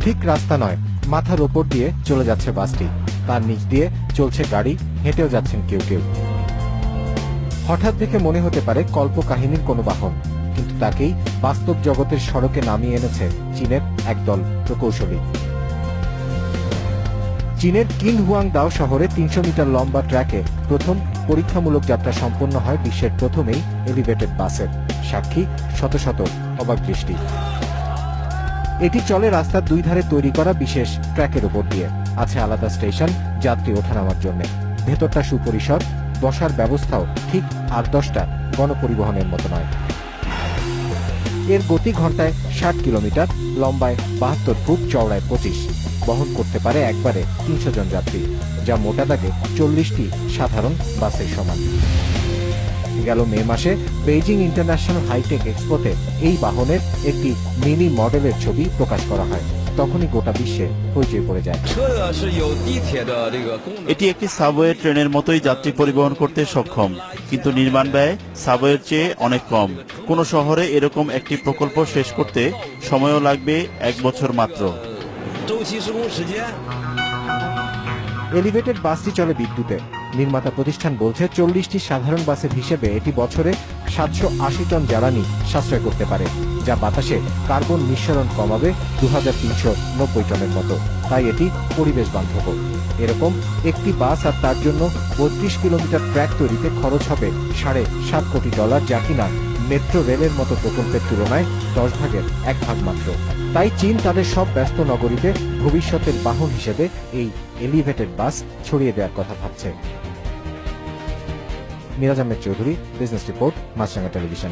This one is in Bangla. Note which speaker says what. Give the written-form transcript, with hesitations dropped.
Speaker 1: ঠিক রাস্তা নয়, মাথার ওপর দিয়ে চলে যাচ্ছে বাসটি। তার নিচ দিয়ে চলছে গাড়ি, হেঁটেও যাচ্ছেন কেউ কেউ। হঠাৎ দেখে মনে হতে পারে কল্পকাহিনীর কোনো বাহন, কিন্তু তাকেই বাস্তব জগতের সড়কে নামিয়ে এনেছে চীনের একদল প্রকৌশলী। চীনের কিনহুয়াংদাও শহরে ৩০০ মিটার লম্বা ট্র্যাকে প্রথম পরীক্ষামূলক যাত্রা সম্পন্ন হয় বিশ্বের প্রথমেই এলিভেটেড বাসের। সাক্ষী শত শত অবাক দৃষ্টি। এটি চলে রাস্তার দুই ধারে তৈরি করা বিশেষ ট্র্যাকের উপর দিয়ে। আছে আলাদা স্টেশন যাত্রী ওঠানামার জন্য। ভেতরটা সুপরিসর, বসার ব্যবস্থাও ঠিক ৮-১০টা গণপরিবহনের মতো নয়। এর গতি ঘন্টায় ৬০ কিলোমিটার, লম্বায় ৭২ ফুট, চওড়ায় ২৫। বহন করতে পারে একবারে ৩০০ জন যাত্রী, যা মোটা দাগে ৪০টি সাধারণ বাসের সমান। গেল মে মাসে বেইজিং ইন্টারন্যাশনাল হাইটেক এক্সপোতে এই বাহনের একটি মিনি মডেলের ছবি প্রকাশ করা হয়। তখনই গোটা বিশ্বে হইচই পড়ে যায়।
Speaker 2: এটি একটি সাবওয়ে ট্রেনের মতোই যাত্রী পরিবহন করতে সক্ষম, কিন্তু নির্মাণ ব্যয় সাবওয়ের চেয়ে অনেক কম। কোন শহরে এরকম একটি প্রকল্প শেষ করতে সময়ও লাগবে ১ বছর মাত্র।
Speaker 1: এলিভেটেড বাসটি চলে বিদ্যুতে। নির্মাতা প্রতিষ্ঠান বলছে ৪০টি সাধারণ বাসের হিসেবে এটি বছরে ৭৮০ টন জ্বালানি সাশ্রয় করতে পারে, যা বাতাসে কার্বন নিঃসরণ কমাবে ২৩৯০ টনের মতো। তাই এটি পরিবেশ বান্ধব। এরকম একটি বাস আর তার জন্য ৩২ কিলোমিটার ট্র্যাক তৈরিতে খরচ হবে $৭.৫ কোটি, যা কিনা মেট্রো রেলের মতো প্রকল্পের তুলনায় ১০ ভাগের ১ ভাগ মাত্র। তাই চীন তাদের সব ব্যস্ত নগরীতে ভবিষ্যতের বাহন হিসেবে এই এলিভেটেড বাস ছড়িয়ে দেওয়ার কথা ভাবছে। মিরাজ আহমেদ চৌধুরী, বিজনেস রিপোর্ট, মাছরাঙা টেলিভিশন।